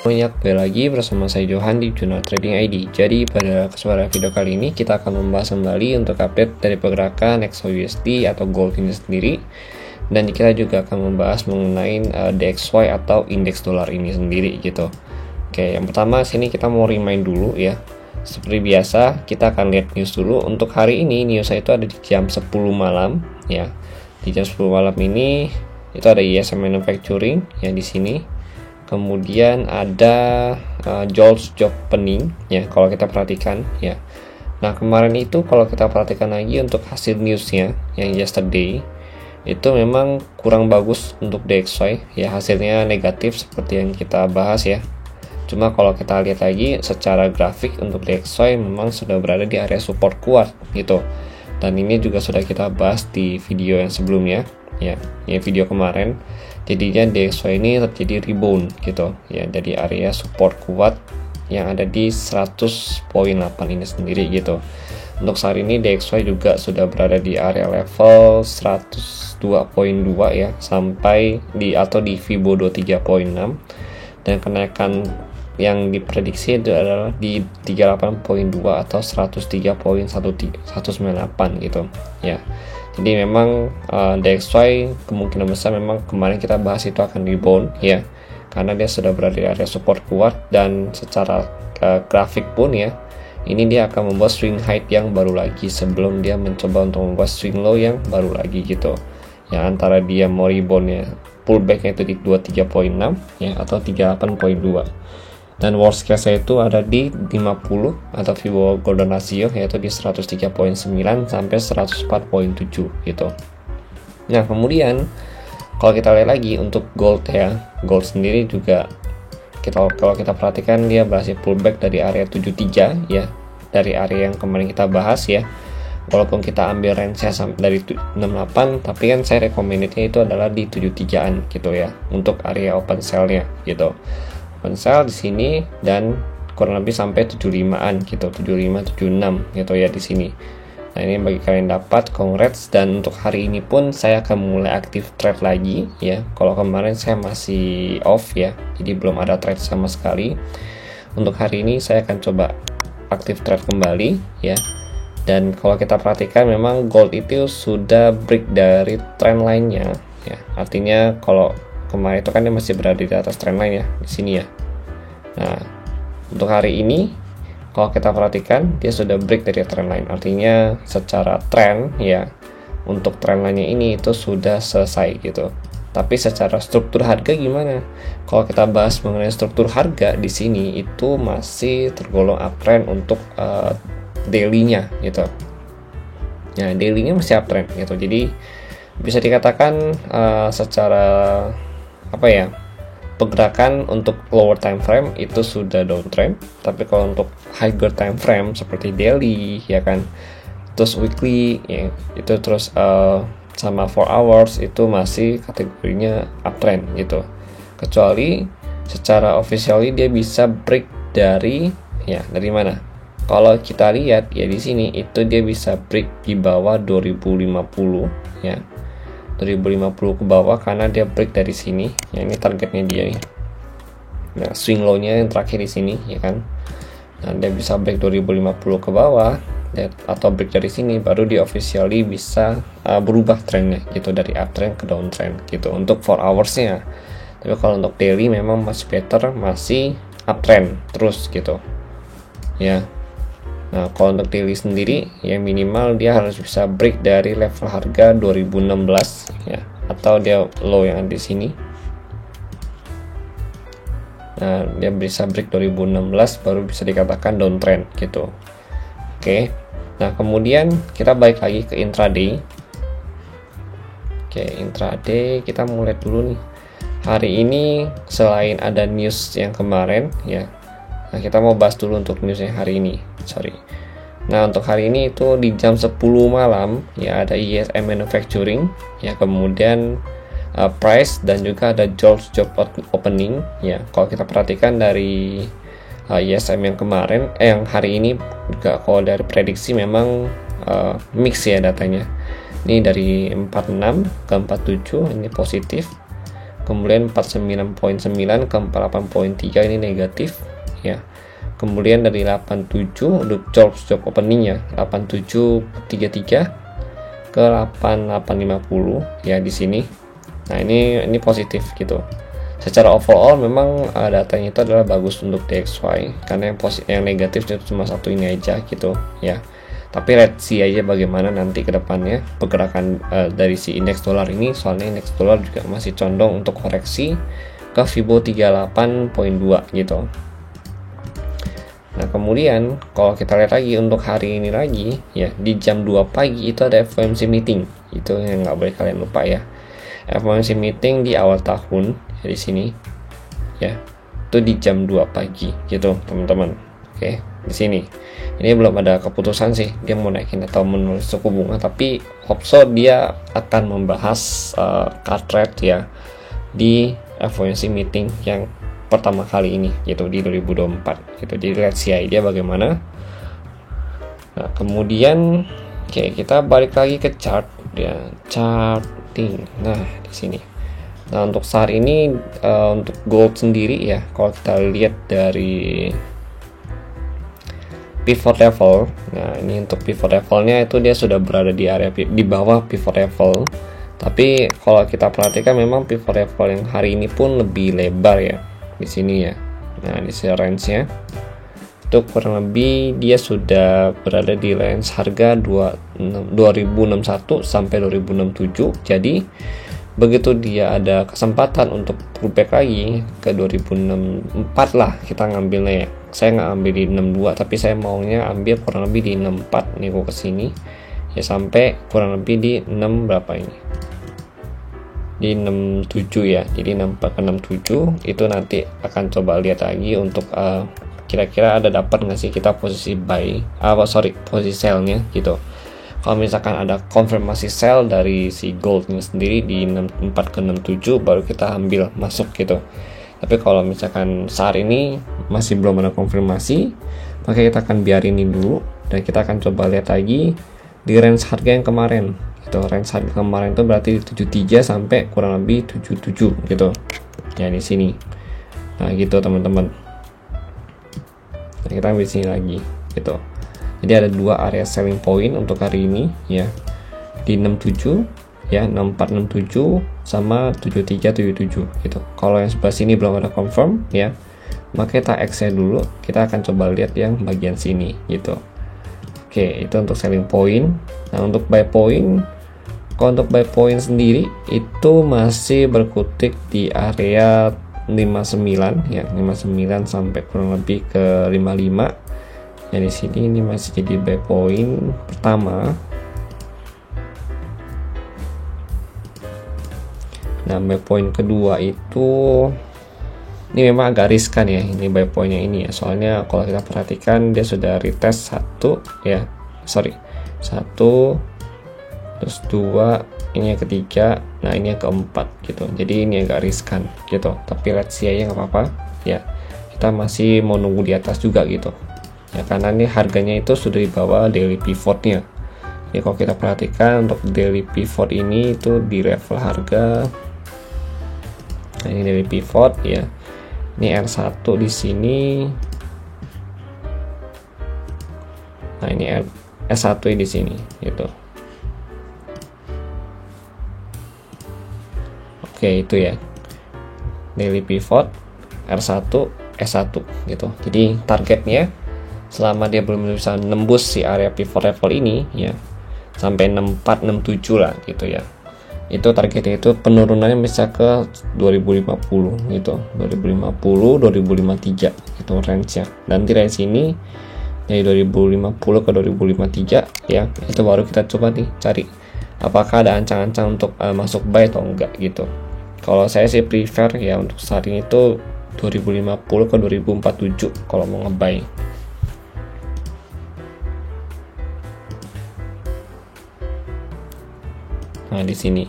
semuanya, kembali lagi bersama saya Johan di Jurnal Trading ID. Jadi pada kesempatan video kali ini kita akan membahas kembali untuk update dari pergerakan XAUUSD atau gold ini sendiri, dan kita juga akan membahas mengenai DXY atau indeks dolar ini sendiri gitu. Oke, yang pertama sini kita mau remind dulu ya. Seperti biasa kita akan lihat news dulu. Untuk hari ini newsnya itu ada di jam 10 malam ya. Di jam 10 malam ini itu ada ISM Manufacturing yang di sini. Kemudian ada JOLTS Job Opening ya, kalau kita perhatikan ya. Nah kemarin itu kalau kita perhatikan lagi untuk hasil newsnya yang yesterday itu memang kurang bagus untuk DXY ya, hasilnya negatif seperti yang kita bahas ya. Cuma kalau kita lihat lagi secara grafik untuk DXY memang sudah berada di area support kuat gitu. Dan ini juga sudah kita bahas di video yang sebelumnya ya video kemarin. Jadinya DXY ini terjadi rebound gitu ya dari area support kuat yang ada di 100.8 ini sendiri gitu. Untuk saat ini DXY juga sudah berada di area level 102.2 ya, sampai di atau di Fibo 23.6, dan kenaikan yang diprediksi itu adalah di 38.2 atau 103.198 gitu ya. Jadi memang DXY kemungkinan besar memang kemarin kita bahas itu akan rebound ya, karena dia sudah berada di area support kuat, dan secara grafik pun ya ini dia akan membuat swing high yang baru lagi sebelum dia mencoba untuk membuat swing low yang baru lagi gitu ya, antara dia mau rebound ya pullbacknya itu di 23.6 ya atau 38.2, dan worst case itu ada di 50 atau Fibo Golden Ratio yaitu di 103.9 sampai 104.7 gitu. Nah kemudian kalau kita lihat lagi untuk gold ya, gold sendiri juga kalau kita perhatikan dia berhasil pullback dari area 73 ya, dari area yang kemarin kita bahas ya. Walaupun kita ambil range-nya dari 68, tapi kan saya recommended-nya itu adalah di 73-an gitu ya untuk area open sell-nya gitu. Open sell di sini dan kurang lebih sampai 75-an gitu, 75 76 gitu ya di sini. Nah, ini bagi kalian dapat, congrats. Dan untuk hari ini pun saya akan mulai aktif trade lagi ya. Kalau kemarin saya masih off ya, jadi belum ada trade sama sekali. Untuk hari ini saya akan coba aktif trade kembali ya. Dan kalau kita perhatikan memang gold itu sudah break dari trend line-nya ya. Artinya kalau kemarin itu kan dia masih berada di atas trendline ya di sini ya. Nah untuk hari ini kalau kita perhatikan dia sudah break dari trendline, artinya secara trend ya untuk trendline-nya ini itu sudah selesai gitu. Tapi secara struktur harga gimana? Kalau kita bahas mengenai struktur harga di sini itu masih tergolong uptrend untuk daily-nya gitu. Nah daily-nya masih uptrend gitu. Jadi bisa dikatakan secara pergerakan untuk lower time frame itu sudah downtrend, tapi kalau untuk higher time frame seperti daily ya kan, terus weekly ya, itu terus sama 4 hours itu masih kategorinya uptrend gitu. Kecuali secara officially dia bisa break dari mana? Kalau kita lihat ya di sini itu dia bisa break di bawah 2050 ya. 2050 ke bawah karena dia break dari sini ya, ini targetnya dia nih. Nah swing low-nya yang terakhir di sini ya kan. Nah dia bisa break 2050 ke bawah atau break dari sini, baru dia officially bisa berubah trennya gitu dari uptrend ke downtrend gitu untuk 4 hours-nya. Tapi kalau untuk daily memang masih better, masih uptrend terus gitu ya. Nah kalau untuk daily sendiri ya minimal dia harus bisa break dari level harga 2016 ya, atau dia low yang ada di sini. Nah dia bisa break 2016 baru bisa dikatakan downtrend gitu. Oke. Nah kemudian kita balik lagi ke intraday. Oke, intraday kita mulai dulu nih. Hari ini selain ada news yang kemarin ya, nah kita mau bahas dulu untuk news yang hari ini. Nah untuk hari ini itu di jam 10 malam ya ada ISM Manufacturing ya, kemudian price dan juga ada JOLTS Job Opening ya. Kalau kita perhatikan dari ISM yang kemarin yang hari ini juga kalau dari prediksi memang mix ya datanya. Ini dari 46 ke 47 ini positif. kemudian 49.9 ke 48.3 ini negatif ya. Kemudian dari 87 untuk job openingnya 87.33 ke 88.50 ya di sini. Nah, ini positif gitu. Secara overall memang datanya itu adalah bagus untuk DXY, karena yang negatif itu cuma satu ini aja gitu ya. Tapi let's see aja bagaimana nanti ke depannya pergerakan dari si indeks dolar ini, soalnya indeks dolar juga masih condong untuk koreksi ke Fibo 38.2 gitu. Nah, kemudian kalau kita lihat lagi untuk hari ini lagi ya, di jam 2 pagi itu ada FOMC meeting. Itu yang nggak boleh kalian lupa ya. FOMC meeting di awal tahun ya, di sini ya. Itu di jam 2 pagi gitu, teman-teman. Oke, di sini. Ini belum ada keputusan sih dia mau naikin atau menurun suku bunga, tapi hope so dia akan membahas cut rate ya di FOMC meeting yang pertama kali ini gitu di 2024 gitu. Jadi let's see idea bagaimana. Nah, kemudian kita balik lagi ke chart ya, charting. Nah, di sini. Nah, untuk saat ini untuk gold sendiri ya, kalau kita lihat dari pivot level. Nah, ini untuk pivot levelnya itu dia sudah berada di area di bawah pivot level. Tapi kalau kita perhatikan memang pivot level yang hari ini pun lebih lebar ya di sini ya. Nah, di sini range-nya itu kurang lebih dia sudah berada di range harga 2061 sampai 2067. Jadi begitu dia ada kesempatan untuk pullback lagi ke 2064 lah kita ngambilnya ya. Saya nggak ambil di 62, tapi saya maunya ambil kurang lebih di 64 nih ke sini ya, sampai kurang lebih di 6 berapa ini, di 67 ya. Jadi 64 ke 67 itu nanti akan coba lihat lagi untuk kira-kira ada dapat nggak sih kita posisi buy posisi sell-nya gitu. Kalau misalkan ada konfirmasi sell dari si goldnya sendiri di 64 ke 67 baru kita ambil masuk gitu. Tapi kalau misalkan saat ini masih belum ada konfirmasi, maka kita akan biarin ini dulu dan kita akan coba lihat lagi di range harga yang kemarin. Itu range harga kemarin itu berarti 73 sampai kurang lebih 77 gitu. Ya di sini. Nah, gitu teman-teman. Nah, kita ambil sini lagi gitu. Jadi ada dua area selling point untuk hari ini ya. Di 67 ya, 6467 sama 7377 gitu. Kalau yang sebelah sini belum ada confirm ya, maka kita exit dulu. Kita akan coba lihat yang bagian sini gitu. Oke, itu untuk selling point. Nah, untuk buy point, kalau untuk buy point sendiri itu masih berkutik di area 59 ya, 59 sampai kurang lebih ke 55. Ya, di sini ini masih jadi buy point pertama. Nah, buy point kedua itu ini memang agak riskan ya, ini buy pointnya ini ya, soalnya kalau kita perhatikan dia sudah retest satu, terus dua, ini yang ketiga, nah ini yang keempat gitu. Jadi ini agak riskan gitu, tapi let's see aja nggak apa-apa ya, kita masih mau nunggu di atas juga gitu ya, karena ini harganya itu sudah di bawah daily pivotnya. Jadi kalau kita perhatikan untuk daily pivot ini itu di level harga, nah ini dari pivot ya, ini R1 di sini, nah ini S1 di sini gitu. Oke, itu ya daily pivot R1 S1 gitu. Jadi targetnya selama dia belum bisa nembus si area pivot level ini ya, sampai 6467 lah gitu ya, itu targetnya itu penurunannya bisa ke 2050 gitu, 2050 2053 itu range-nya. Nanti range ini dari 2050 ke 2053 ya, itu baru kita coba nih cari apakah ada ancang-ancang untuk masuk buy atau enggak gitu. Kalau saya sih prefer ya untuk saat ini itu 2050 ke 2047 kalau mau ngebuy. Nah, di sini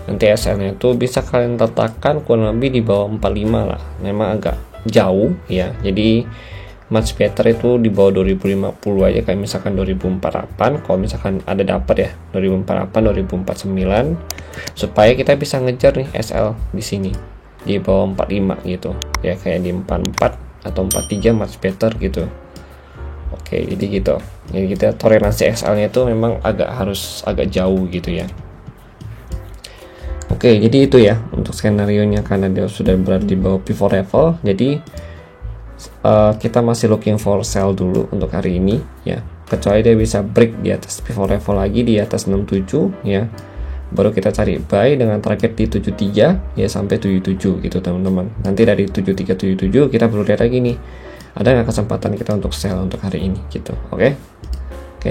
nanti SL-nya itu bisa kalian letakkan kurang lebih di bawah 45 lah. Memang agak jauh ya. Jadi much better itu di bawah 2050 aja, kayak misalkan 2048 kalau misalkan ada dapat ya, 2048 2049 supaya kita bisa ngejar nih SL di sini. di bawah 45 gitu ya, kayak di 44 atau 43 much better gitu. Oke, jadi gitu. Jadi kita toleransi XL nya itu memang harus agak jauh gitu ya. Oke, jadi itu ya untuk skenario nya, karena dia sudah berada di bawah pivot level. Jadi kita masih looking for sell dulu untuk hari ini ya, kecuali dia bisa break di atas pivot level lagi di atas 67 ya, baru kita cari buy dengan target di 73 ya sampai 77 gitu teman-teman. Nanti dari 7377 kita perlu lihat lagi nih, ada nggak kesempatan kita untuk sell untuk hari ini gitu. Oke,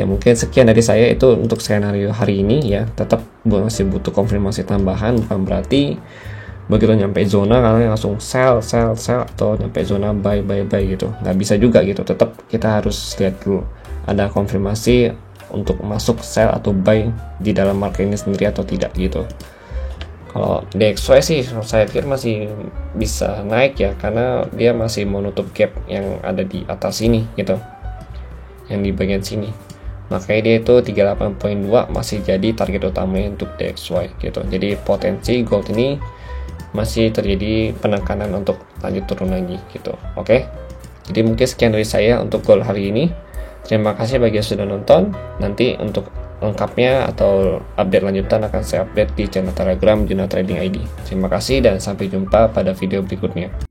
mungkin sekian dari saya itu untuk skenario hari ini ya. Tetap masih butuh konfirmasi tambahan, bukan berarti begitu nyampe zona kalian langsung sell atau nyampe zona buy gitu, nggak bisa juga gitu. Tetap kita harus lihat dulu ada konfirmasi untuk masuk sell atau buy di dalam market ini sendiri atau tidak gitu. Kalau DXY sih saya pikir masih bisa naik ya, karena dia masih menutup gap yang ada di atas ini gitu, yang di bagian sini. Makanya dia itu 38.2 masih jadi target utamanya untuk DXY gitu. Jadi potensi gold ini masih terjadi penekanan untuk lanjut turun lagi gitu. Oke, jadi mungkin sekian dari saya untuk gold hari ini. Terima kasih bagi yang sudah nonton. Nanti untuk lengkapnya atau update lanjutan akan saya update di channel Telegram Juna Trading ID. Terima kasih dan sampai jumpa pada video berikutnya.